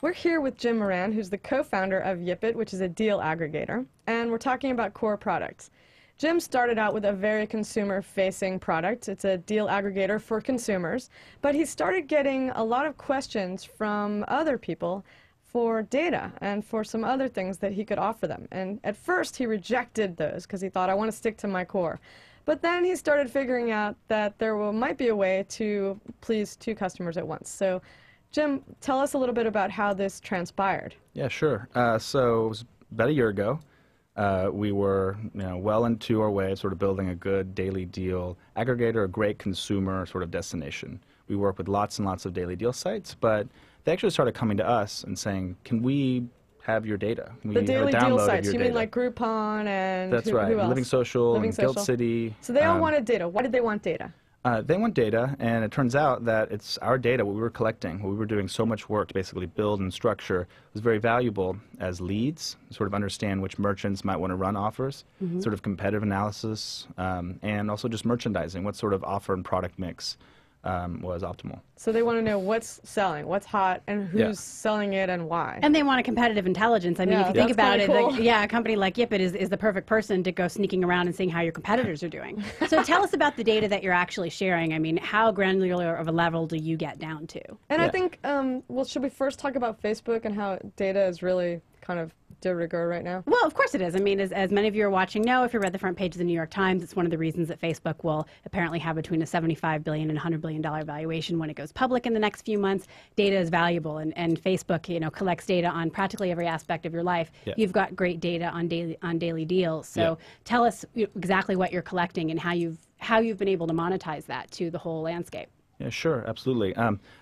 We're here with Jim Moran, who's the co-founder of YipIt, which is a deal aggregator, and we're talking about core products. Jim started out with a very consumer-facing product. It's a deal aggregator for consumers, but he started getting a lot of questions from other people for data and for some other things that he could offer them. And at first he rejected those because he thought, I want to stick to my core. But then he started figuring out that there might be a way to please two customers at once. So Jim, tell us a little bit about how this transpired. Yeah, sure. So it was about a year ago. We were well into our way of sort of building a good daily deal aggregator, a great consumer sort of destination. We work with lots and lots of daily deal sites, but they actually started coming to us and saying, can we have your data? The daily deal sites, you mean like Groupon and That's right, who else? Living Social and Guild City. So they all wanted data. Why did they want data? They want data, and it turns out that it's our data, what we were collecting, what we were doing so much work to basically build and structure, was very valuable as leads, sort of understand which merchants might want to run offers, sort of competitive analysis, and also just merchandising, what sort of offer and product mix was optimal. So they want to know what's selling, what's hot, and who's selling it and why. And they want a competitive intelligence. I mean, if you think about it, cool. a company like YipIt is the perfect person to go sneaking around and seeing how your competitors are doing. So tell us about the data that you're actually sharing. I mean, how granular of a level do you get down to? And I think, well, should we first talk about Facebook and how data is really kind of de rigueur right now? Well, of course it is. I mean, as many of you are watching know, if you read the front page of the New York Times, it's one of the reasons that Facebook will apparently have between a $75 billion and $100 billion valuation when it goes public in the next few months. Data is valuable, and Facebook, collects data on practically every aspect of your life. Yeah. You've got great data on daily deals. So tell us exactly what you're collecting and how you've been able to monetize that to the whole landscape. Yeah, sure, absolutely.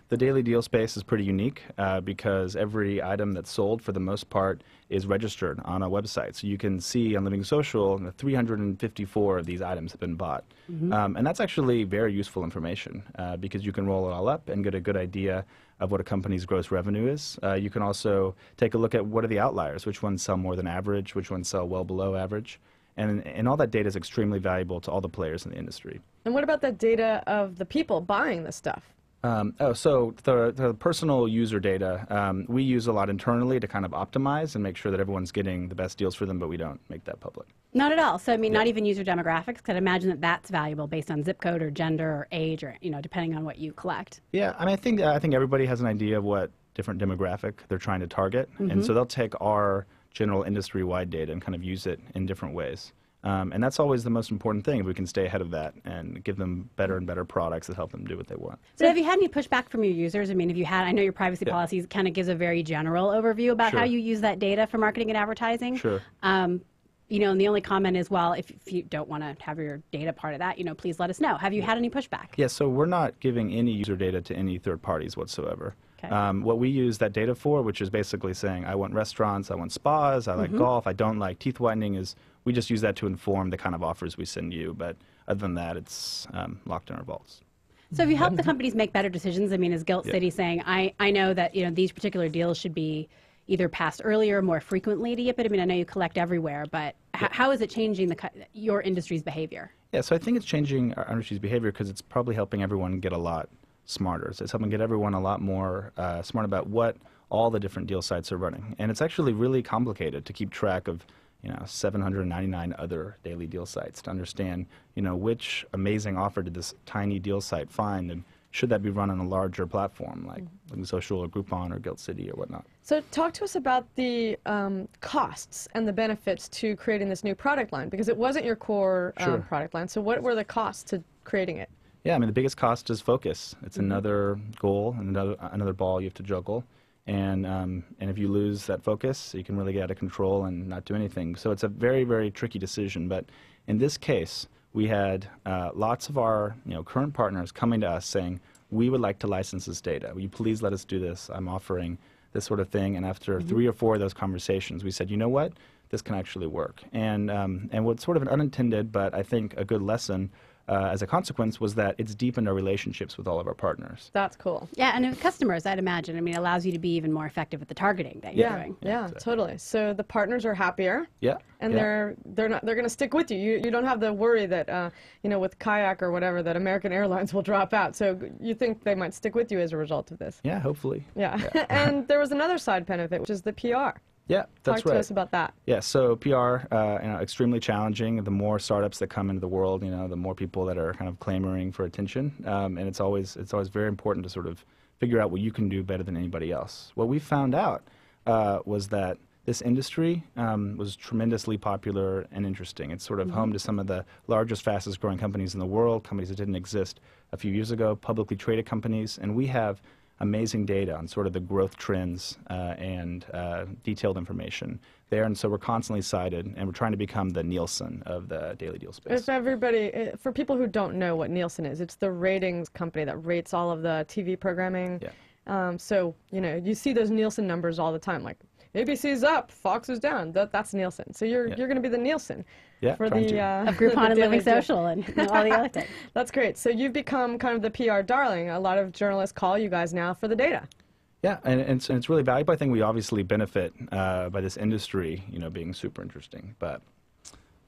The daily deal space is pretty unique because every item that's sold, for the most part, is registered on a website. So you can see on Living Social, 354 of these items have been bought. And that's actually very useful information because you can roll it all up and get a good idea of what a company's gross revenue is. You can also take a look at what are the outliers, which ones sell more than average, which ones sell well below average. And all that data is extremely valuable to all the players in the industry. And what about the data of the people buying the stuff? So the personal user data, we use a lot internally to kind of optimize and make sure that everyone's getting the best deals for them, but we don't make that public. Not at all. So, I mean, not even user demographics, because I imagine that that's valuable based on zip code or gender or age or, depending on what you collect. Yeah, I mean, I think everybody has an idea of what different demographic they're trying to target, and so they'll take our general industry-wide data and kind of use it in different ways. And that's always the most important thing, if we can stay ahead of that and give them better and better products that help them do what they want. So have you had any pushback from your users? I mean, have you had, I know your privacy policies kind of gives a very general overview about how you use that data for marketing and advertising. Sure. And the only comment is, well, if you don't want to have your data part of that, please let us know. Have you had any pushback? Yeah, so we're not giving any user data to any third parties whatsoever. Okay. What we use that data for, which is basically saying, I want restaurants, I want spas, I like golf, I don't like teeth whitening, is we just use that to inform the kind of offers we send you. But other than that, it's locked in our vaults. So have you helped the companies make better decisions? I mean, is Guild City saying, I know that these particular deals should be either passed earlier or more frequently to YipIt? I mean, I know you collect everywhere, but how is it changing your industry's behavior? Yeah, so I think it's changing our industry's behavior because it's probably helping everyone get a lot smarter. So it's helping get everyone a lot more smart about what all the different deal sites are running. And it's actually really complicated to keep track of 799 other daily deal sites to understand which amazing offer did this tiny deal site find, and should that be run on a larger platform like Living Social or Groupon or Guild City or whatnot. So talk to us about the costs and the benefits to creating this new product line, because it wasn't your core product line. So what were the costs to creating it? Yeah, I mean, the biggest cost is focus. It's another goal, another ball you have to juggle. And if you lose that focus, you can really get out of control and not do anything. So it's a very, very tricky decision. But in this case, we had lots of our current partners coming to us saying, we would like to license this data. Will you please let us do this? I'm offering this sort of thing. And after 3 or 4 of those conversations, we said, you know what? This can actually work. And what's sort of an unintended, but I think a good lesson as a consequence was that it's deepened our relationships with all of our partners. That's cool. Yeah, and with customers, I'd imagine. I mean, it allows you to be even more effective at the targeting that you're doing. Yeah, exactly. totally. So the partners are happier. Yeah. And yeah. they're going to stick with you. You don't have the worry that you know, with Kayak or whatever, that American Airlines will drop out. So you think they might stick with you as a result of this? Yeah, hopefully. Yeah. And there was another side benefit, which is the PR. Yeah, that's Talk right. to us about that. Yeah, so PR, extremely challenging. The more startups that come into the world, the more people that are kind of clamoring for attention, and it's always very important to sort of figure out what you can do better than anybody else. What we found out was that this industry was tremendously popular and interesting. It's sort of home to some of the largest, fastest growing companies in the world, companies that didn't exist a few years ago, publicly traded companies, and we have amazing data on sort of the growth trends and detailed information there, and so we're constantly cited, and we're trying to become the Nielsen of the daily deal space. If everybody, for people who don't know what Nielsen is, it's the ratings company that rates all of the TV programming. Yeah. So, you see those Nielsen numbers all the time, like ABC's up, Fox is down. That's Nielsen. So you're going to be the Nielsen for the of Groupon and Living Social and all the other things. That's great. So you've become kind of the PR darling. A lot of journalists call you guys now for the data. Yeah, and it's really valuable. I think we obviously benefit by this industry, being super interesting. But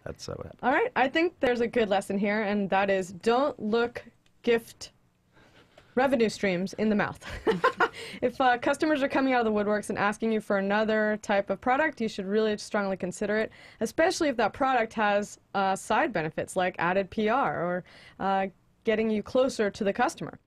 that's what happened. All right, I think there's a good lesson here, and that is don't look gift revenue streams in the mouth. If customers are coming out of the woodworks and asking you for another type of product, you should really strongly consider it, especially if that product has side benefits like added PR or getting you closer to the customer.